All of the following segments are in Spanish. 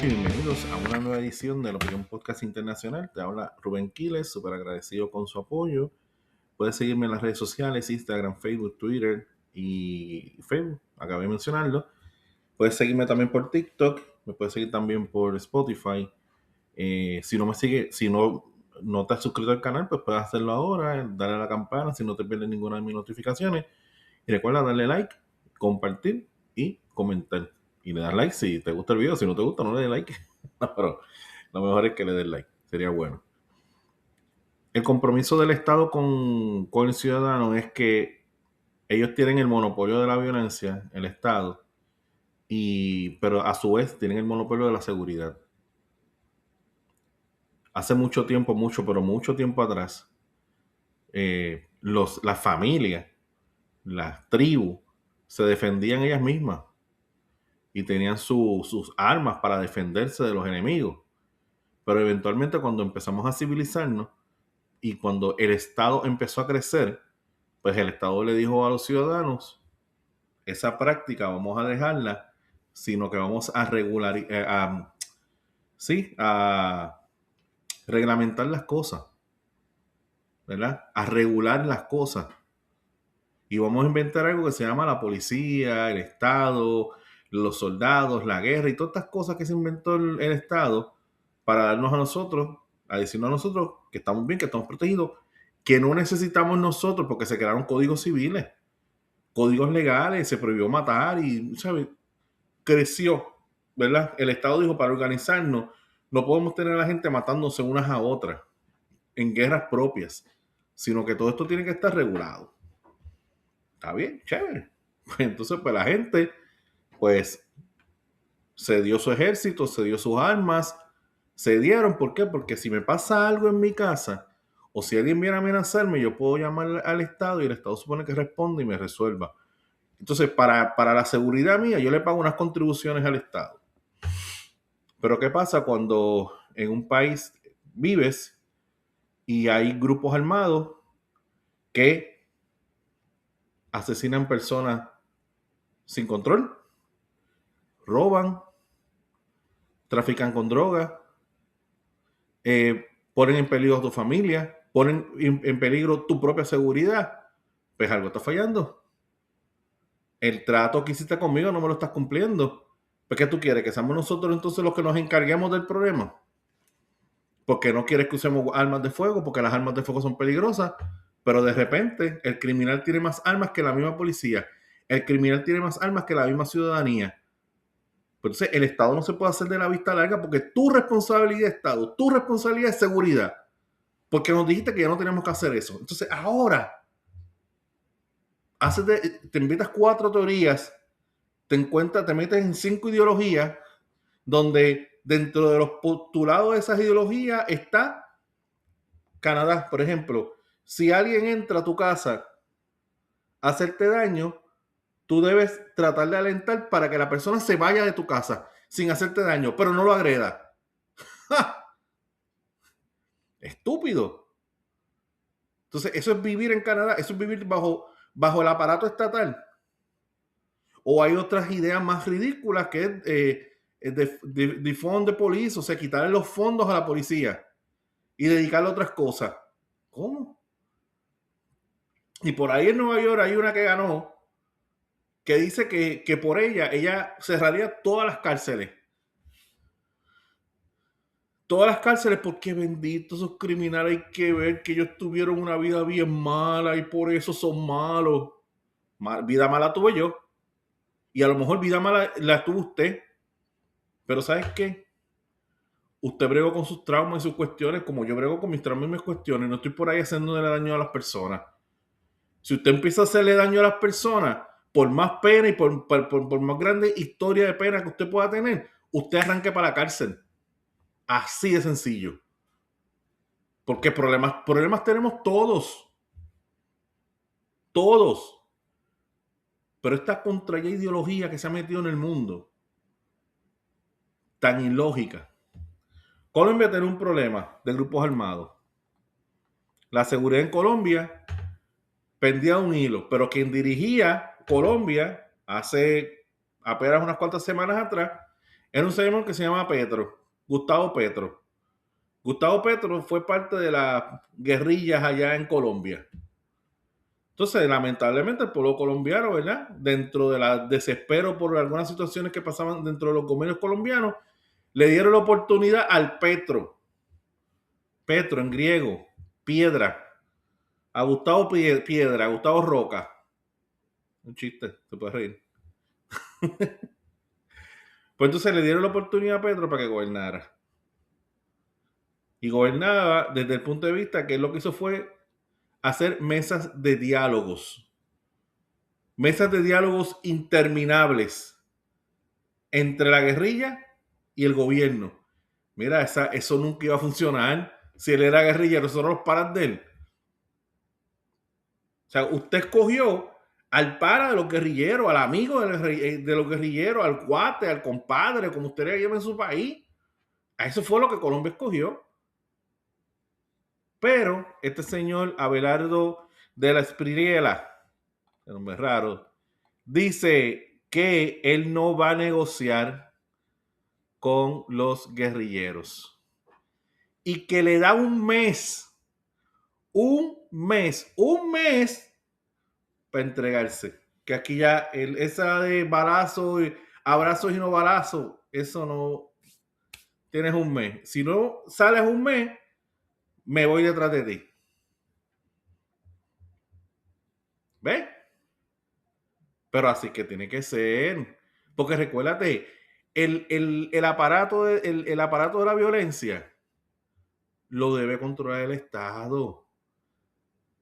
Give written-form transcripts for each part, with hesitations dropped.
y bienvenidos a una nueva edición de la Opinión Podcast Internacional. Te habla Rubén Quiles, súper agradecido con su apoyo. Puedes seguirme en las redes sociales, Instagram, Facebook, Twitter y Facebook, acabé de mencionarlo. Puedes seguirme también por TikTok, me puedes seguir también por Spotify. Si no te has suscrito al canal, pues puedes hacerlo ahora, darle a la campana si no te pierdes ninguna de mis notificaciones. Y recuerda darle like, compartir y comentar. Y le das like si te gusta el video. Si no te gusta, no le des like. No, pero lo mejor es que le des like. Sería bueno. El compromiso del Estado con el ciudadano es que ellos tienen el monopolio de la violencia, el Estado, pero a su vez tienen el monopolio de la seguridad. Hace mucho tiempo, mucho tiempo atrás, las familias, las tribus, se defendían ellas mismas y tenían sus armas para defenderse de los enemigos. Pero eventualmente cuando empezamos a civilizarnos y cuando el Estado empezó a crecer, pues el Estado le dijo a los ciudadanos, esa práctica vamos a dejarla, sino que vamos a a reglamentar las cosas, ¿verdad? A regular las cosas. Y vamos a inventar algo que se llama la policía, el Estado, los soldados, la guerra y todas estas cosas que se inventó el Estado para darnos a nosotros, a decirnos a nosotros que estamos bien, que estamos protegidos, que no necesitamos nosotros porque se crearon códigos civiles, códigos legales, se prohibió matar y, ¿sabes? Creció, ¿verdad? El Estado dijo, para organizarnos, no podemos tener a la gente matándose unas a otras en guerras propias, sino que todo esto tiene que estar regulado. Está bien, chévere. Pues entonces, pues la gente, pues, se dio su ejército, se dio sus armas, se dieron. ¿Por qué? Porque si me pasa algo en mi casa, o si alguien viene a amenazarme, yo puedo llamar al Estado y el Estado supone que responde y me resuelva. Entonces, para la seguridad mía, yo le pago unas contribuciones al Estado. Pero ¿qué pasa cuando en un país vives y hay grupos armados que asesinan personas sin control, roban, trafican con drogas, ponen en peligro a tu familia, ponen en peligro tu propia seguridad? Pues algo está fallando. El trato que hiciste conmigo no me lo estás cumpliendo. ¿Pues qué tú quieres? ¿Que seamos nosotros entonces los que nos encarguemos del problema? Porque no quieres que usemos armas de fuego, porque las armas de fuego son peligrosas, pero de repente el criminal tiene más armas que la misma policía. El criminal tiene más armas que la misma ciudadanía. Entonces, el Estado no se puede hacer de la vista larga porque tu responsabilidad, Estado, tu responsabilidad es seguridad. Porque nos dijiste que ya no tenemos que hacer eso. Entonces, ahora, te inventas 4 teorías, te metes en 5 ideologías, donde dentro de los postulados de esas ideologías está Canadá. Por ejemplo, si alguien entra a tu casa a hacerte daño, tú debes tratar de alentar para que la persona se vaya de tu casa sin hacerte daño, pero no lo agreda. ¡Ja! Estúpido. Entonces, eso es vivir en Canadá, eso es vivir bajo el aparato estatal. O hay otras ideas más ridículas que es de fondo de policía, o sea, quitarle los fondos a la policía y dedicarle a otras cosas. ¿Cómo? Y por ahí en Nueva York hay una que ganó que dice que por ella cerraría todas las cárceles. Todas las cárceles, porque bendito, esos criminales, hay que ver que ellos tuvieron una vida bien mala y por eso son malos. Vida mala tuve yo. Y a lo mejor vida mala la tuvo usted. Pero ¿sabes qué? Usted bregó con sus traumas y sus cuestiones como yo brego con mis traumas y mis cuestiones. No estoy por ahí haciéndole daño a las personas. Si usted empieza a hacerle daño a las personas, por más pena y por más grande historia de pena que usted pueda tener, usted arranque para la cárcel. Así de sencillo. Porque problemas tenemos todos. Todos. Pero esta contraria ideología que se ha metido en el mundo, tan ilógica. Colombia tiene un problema de grupos armados. La seguridad en Colombia pendía un hilo, pero quien dirigía Colombia hace apenas unas cuantas semanas atrás Era un señor que se llama Petro, Gustavo Petro. Gustavo Petro fue parte de las guerrillas allá en Colombia. Entonces, lamentablemente, el pueblo colombiano, ¿verdad? Dentro de la desespero por algunas situaciones que pasaban dentro de los gobiernos colombianos, le dieron la oportunidad al Petro. Petro en griego, piedra. A Gustavo Piedra, a Gustavo Roca. Un chiste, se puede reír. Pues entonces le dieron la oportunidad a Petro para que gobernara. Y gobernaba desde el punto de vista que lo que hizo fue hacer mesas de diálogos. Mesas de diálogos interminables entre la guerrilla y el gobierno. Mira, eso nunca iba a funcionar si él era guerrillero, nosotros los paras de él. O sea, usted escogió al para de los guerrilleros, al amigo de los guerrilleros, al cuate, al compadre, como usted le llama en su país. A eso fue lo que Colombia escogió. Pero este señor Abelardo de la Espriella, el nombre es raro, dice que él no va a negociar con los guerrilleros y que le da un mes para entregarse. Que aquí ya esa de balazo, abrazos y no balazos, eso no. Tienes un mes. Si no sales un mes, me voy detrás de ti. ¿Ves? Pero así que tiene que ser. Porque recuérdate, el aparato el aparato de la violencia lo debe controlar el Estado.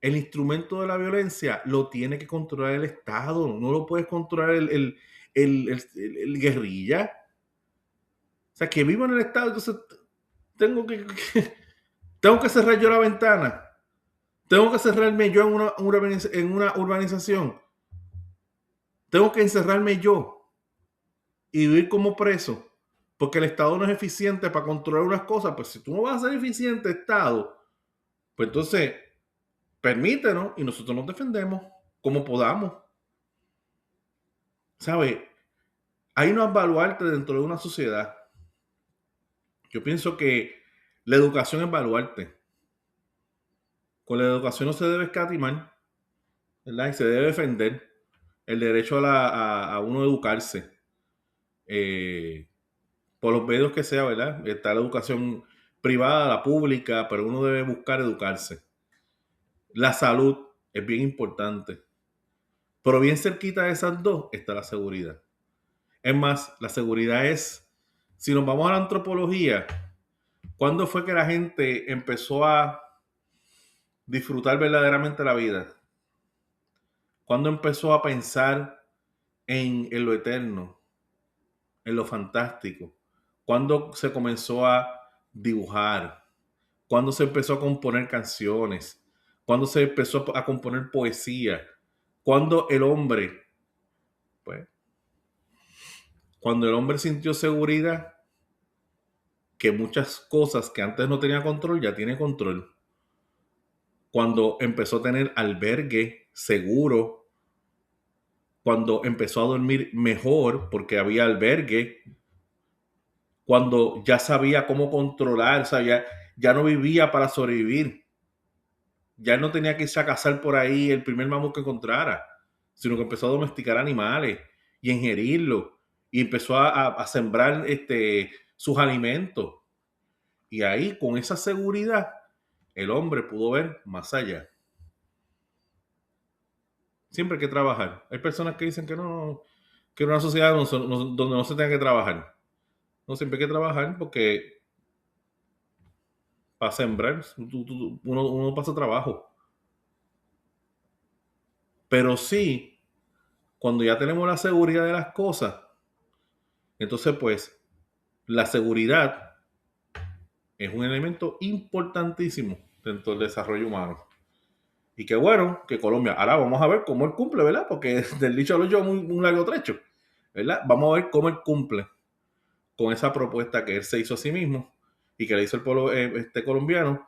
El instrumento de la violencia lo tiene que controlar el Estado. No lo puedes controlar el guerrilla. O sea, que vivo en el Estado, entonces tengo que, tengo que cerrar yo la ventana. Tengo que cerrarme yo en una urbanización. Tengo que encerrarme yo y vivir como preso. Porque el Estado no es eficiente para controlar unas cosas. Pues si tú no vas a ser eficiente, Estado, pues entonces permítenos y nosotros nos defendemos como podamos. ¿Sabes? Hay unos baluartes dentro de una sociedad. Yo pienso que la educación es baluarte. Con la educación no se debe escatimar, ¿verdad? Y se debe defender el derecho a uno educarse. Por los medios que sea, ¿verdad? Está la educación privada, la pública, pero uno debe buscar educarse. La salud es bien importante. Pero bien cerquita de esas dos está la seguridad. Es más, la seguridad es, si nos vamos a la antropología, ¿cuándo fue que la gente empezó a disfrutar verdaderamente la vida? ¿Cuándo empezó a pensar en lo eterno, en lo fantástico? ¿Cuándo se comenzó a dibujar? ¿Cuándo se empezó a componer canciones? ¿Cuándo se empezó a componer poesía? ¿Cuándo el hombre, pues, cuando el hombre sintió seguridad, que muchas cosas que antes no tenía control, ya tiene control? Cuando empezó a tener albergue seguro, cuando empezó a dormir mejor porque había albergue, cuando ya sabía cómo controlar, o sea, ya no vivía para sobrevivir, ya no tenía que irse a cazar por ahí el primer mamut que encontrara, sino que empezó a domesticar animales y a ingerirlos y empezó a sembrar sus alimentos. Y ahí, con esa seguridad, el hombre pudo ver más allá. Siempre hay que trabajar. Hay personas que dicen que no, que en una sociedad donde no se tenga que trabajar. No, siempre hay que trabajar porque para sembrar uno pasa trabajo. Pero sí, cuando ya tenemos la seguridad de las cosas, entonces pues la seguridad es un elemento importantísimo dentro del desarrollo humano. Y qué bueno que Colombia, ahora vamos a ver cómo él cumple, ¿verdad? Porque del dicho al hecho es un largo trecho, ¿verdad? Vamos a ver cómo él cumple con esa propuesta que él se hizo a sí mismo y que le hizo el pueblo colombiano,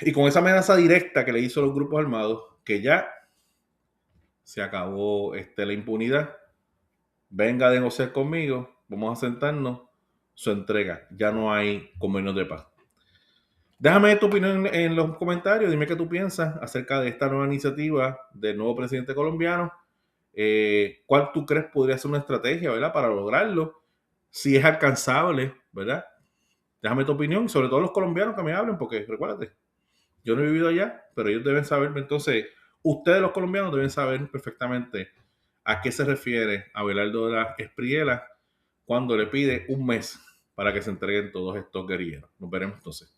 y con esa amenaza directa que le hizo a los grupos armados, que ya se acabó la impunidad. Venga a negociar conmigo vamos a sentarnos, su entrega. Ya no hay convenios de paz. Déjame tu opinión en los comentarios. Dime qué tú piensas acerca de esta nueva iniciativa del nuevo presidente colombiano. ¿Cuál tú crees podría ser una estrategia, ¿verdad? Para lograrlo. Si es alcanzable, ¿verdad? Déjame tu opinión, sobre todo los colombianos que me hablen, porque recuérdate, yo no he vivido allá, pero ellos deben saber. Entonces, ustedes los colombianos deben saber perfectamente a qué se refiere Abelardo de las Espriella cuando le pide un mes para que se entreguen todos estos guerrilleros. Nos veremos entonces.